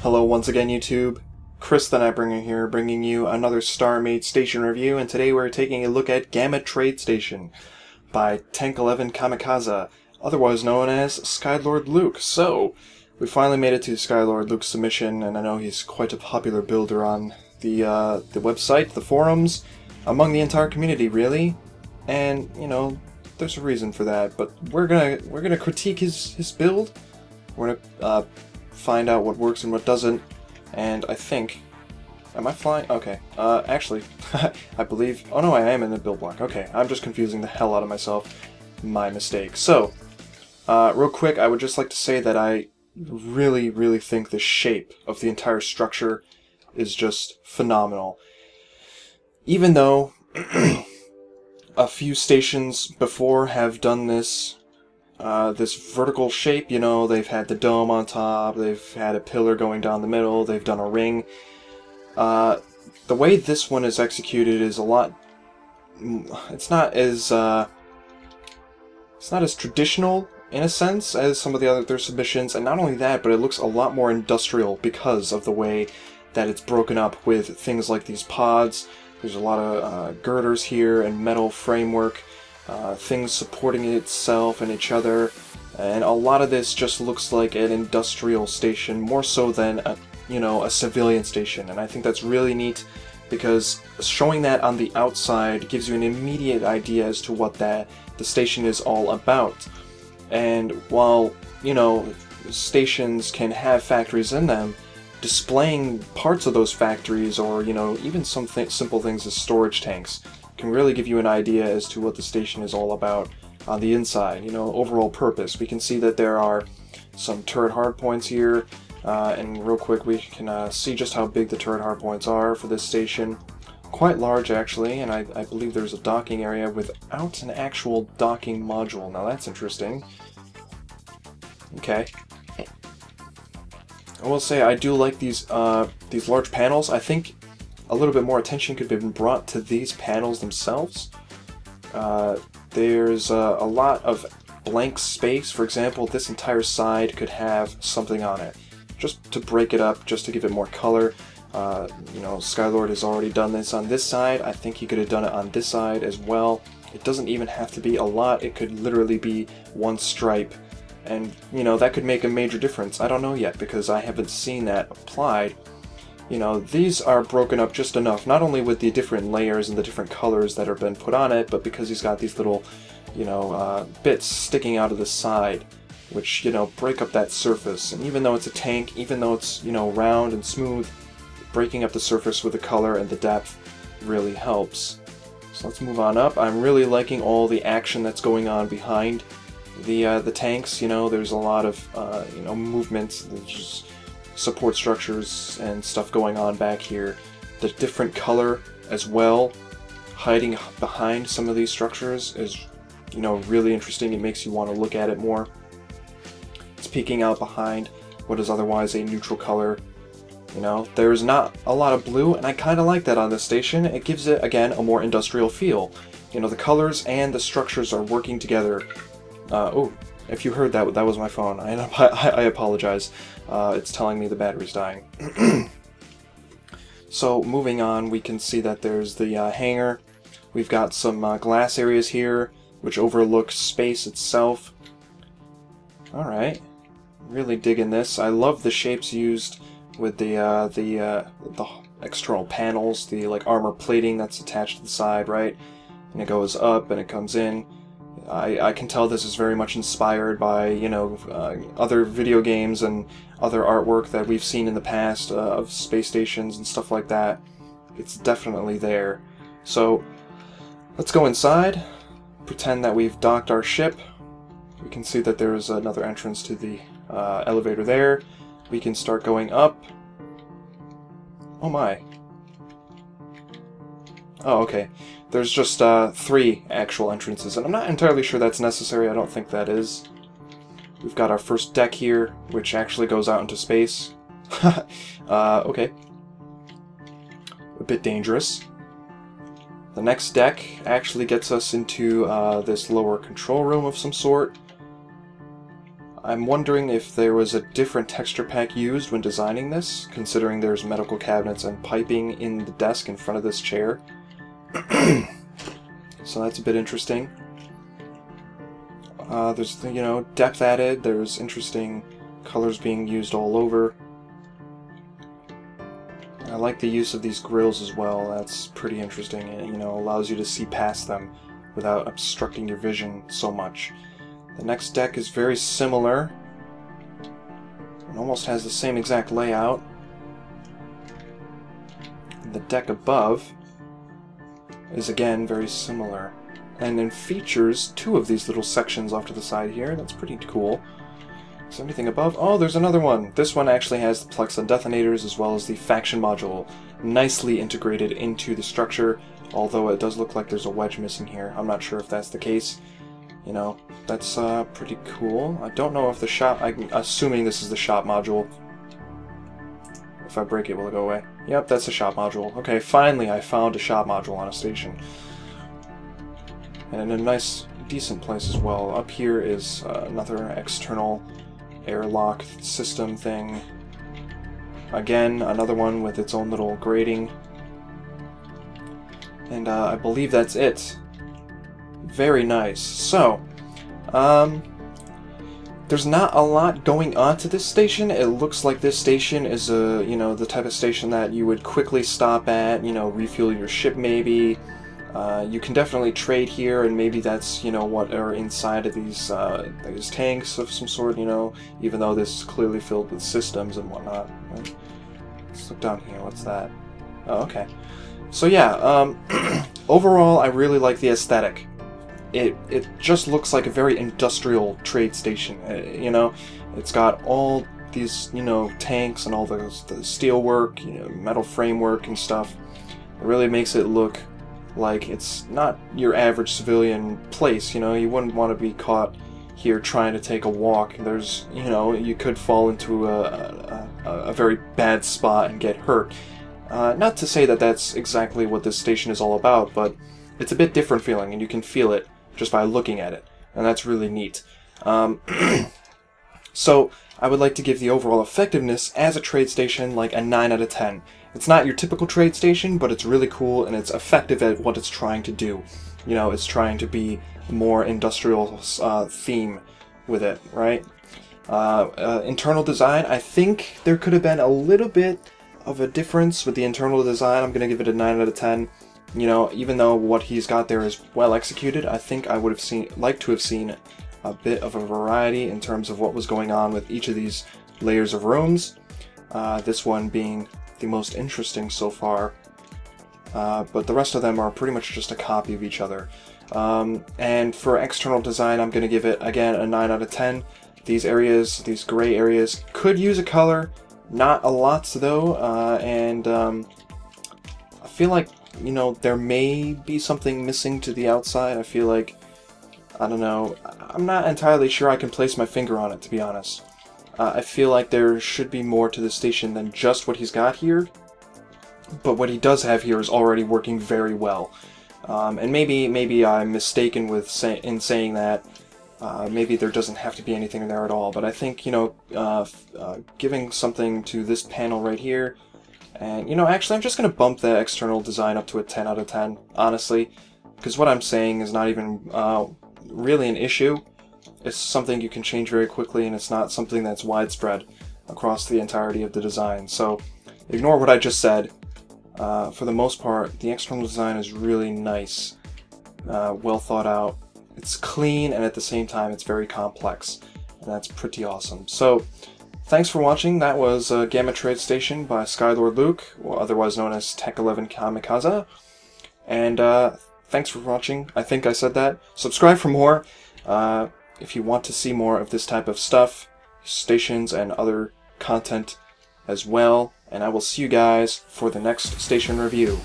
Hello once again, YouTube. Chris the Nightbringer here, bringing you another StarMade station review, and today we're taking a look at Gamut Trade Station by Tank 11 Kamikaze, otherwise known as Skylord Luke. So, we finally made it to Skylord Luke's submission, and I know he's quite a popular builder on the website, the forums, among the entire community, really. And, you know, there's a reason for that, but we're gonna critique his build. We're gonna find out what works and what doesn't, and I think... Am I flying? Okay. Actually, I believe... Oh no, I am in the build block. Okay, I'm just confusing the hell out of myself. My mistake. So, real quick, I would just like to say that I really think the shape of the entire structure is just phenomenal. Even though a few stations before have done this vertical shape, you know, they've had the dome on top, they've had a pillar going down the middle, they've done a ring. The way this one is executed is a lot... It's not as traditional, in a sense, as some of the other submissions, and not only that, but it looks a lot more industrial because of the way that it's broken up with things like these pods. There's a lot of girders here and metal framework. Things supporting itself and each other, and a lot of this just looks like an industrial station more so than a civilian station, and I think that's really neat because showing that on the outside gives you an immediate idea as to what the station is all about. And while, you know, stations can have factories in them, displaying parts of those factories, or, you know, even some simple things as storage tanks, can really give you an idea as to what the station is all about on the inside, you know, overall purpose. We can see that there are some turret hardpoints here, and real quick we can see just how big the turret hardpoints are for this station. Quite large, actually, and I believe there's a docking area without an actual docking module. Now that's interesting. Okay. I will say I do like these large panels. I think a little bit more attention could have been brought to these panels themselves. There's a lot of blank space. For example, this entire side could have something on it, just to break it up, just to give it more color. You know, Skylord has already done this on this side. I think he could have done it on this side as well. It doesn't even have to be a lot. It could literally be one stripe, and, you know, that could make a major difference. I don't know yet, because I haven't seen that applied. You know, these are broken up just enough, not only with the different layers and the different colors that have been put on it, but because he's got these little, you know, bits sticking out of the side, which, you know, break up that surface. And even though it's a tank, even though it's, you know, round and smooth, breaking up the surface with the color and the depth really helps. So let's move on up. I'm really liking all the action that's going on behind the tanks. You know, there's a lot of, you know, movement. There's just support structures and stuff going on back here. The different color as well, hiding behind some of these structures, is, you know, really interesting. It makes you want to look at it more. It's peeking out behind what is otherwise a neutral color. You know, there's not a lot of blue, and I kind of like that on this station. It gives it, again, a more industrial feel. You know, the colors and the structures are working together. Oh, if you heard that, that was my phone. I apologize. It's telling me the battery's dying. So, moving on, we can see that there's the hangar. We've got some glass areas here, which overlook space itself. Alright. Really digging this. I love the shapes used with the external panels, the, like, armor plating that's attached to the side, right? And it goes up and it comes in. I can tell this is very much inspired by, you know, other video games and other artwork that we've seen in the past of space stations and stuff like that. It's definitely there. So, let's go inside, pretend that we've docked our ship. We can see that there's another entrance to the elevator there. We can start going up. Oh my. Oh, okay. There's just 3 actual entrances, and I'm not entirely sure that's necessary. I don't think that is. We've got our first deck here, which actually goes out into space. Okay. A bit dangerous. The next deck actually gets us into this lower control room of some sort. I'm wondering if there was a different texture pack used when designing this, considering there's medical cabinets and piping in the desk in front of this chair. So that's a bit interesting. There's, you know, depth added, there's interesting colors being used all over. I like the use of these grills as well. That's pretty interesting. It, you know, allows you to see past them without obstructing your vision so much. The next deck is very similar. It almost has the same exact layout. The deck above is again very similar. And then features two of these little sections off to the side here. That's pretty cool. Is there anything above? Oh, there's another one. This one actually has the Plex and detonators as well as the faction module nicely integrated into the structure, although it does look like there's a wedge missing here. I'm not sure if that's the case. You know, that's pretty cool. I don't know if the shop... I'm assuming this is the shop module. If I break it, will it go away? Yep, that's the shop module. Okay, finally I found a shop module on a station. And in a nice, decent place as well. Up here is another external airlock system thing. Again, another one with its own little grating. And I believe that's it. Very nice. So, there's not a lot going on to this station. It looks like this station is a, you know, the type of station that you would quickly stop at, you know, refuel your ship maybe. You can definitely trade here, and maybe that's, you know, what are inside of these tanks of some sort, you know, even though this is clearly filled with systems and whatnot. Right? Let's look down here. What's that? Oh, okay. So yeah, overall, I really like the aesthetic. It just looks like a very industrial trade station, you know? It's got all these, you know, tanks and all the steel work, you know, metal framework and stuff. It really makes it look like it's not your average civilian place, you know? You wouldn't want to be caught here trying to take a walk. There's, you know, you could fall into a very bad spot and get hurt. Not to say that that's exactly what this station is all about, but it's a bit different feeling, and you can feel it just by looking at it, and that's really neat. So, I would like to give the overall effectiveness as a trade station like a 9 out of 10. It's not your typical trade station, but it's really cool, and it's effective at what it's trying to do. You know, it's trying to be a more industrial theme with it, right? Internal design, I think there could have been a little bit of a difference with the internal design. I'm going to give it a 9 out of 10. You know, even though what he's got there is well executed, I think I would have liked to have seen a bit of a variety in terms of what was going on with each of these layers of rooms. This one being the most interesting so far, but the rest of them are pretty much just a copy of each other. And for external design, I'm going to give it, again, a 9 out of 10. These areas, these gray areas, could use a color. Not a lot, though, and I feel like, you know, there may be something missing to the outside. I feel like, I don't know, I'm not entirely sure I can place my finger on it, to be honest. I feel like there should be more to the station than just what he's got here, but what he does have here is already working very well. And maybe I'm mistaken with in saying that. Maybe there doesn't have to be anything there at all, but I think, you know, giving something to this panel right here, and, you know, actually I'm just going to bump the external design up to a 10 out of 10, honestly, because what I'm saying is not even really an issue. It's something you can change very quickly, and it's not something that's widespread across the entirety of the design. So, ignore what I just said. For the most part, the external design is really nice, well thought out. It's clean, and at the same time, it's very complex, and that's pretty awesome. So, thanks for watching. That was Gamma Trade Station by Skylord Luke, otherwise known as Tech 11 Kamikaze. And thanks for watching. I think I said that. Subscribe for more if you want to see more of this type of stuff, stations, and other content as well. And I will see you guys for the next station review.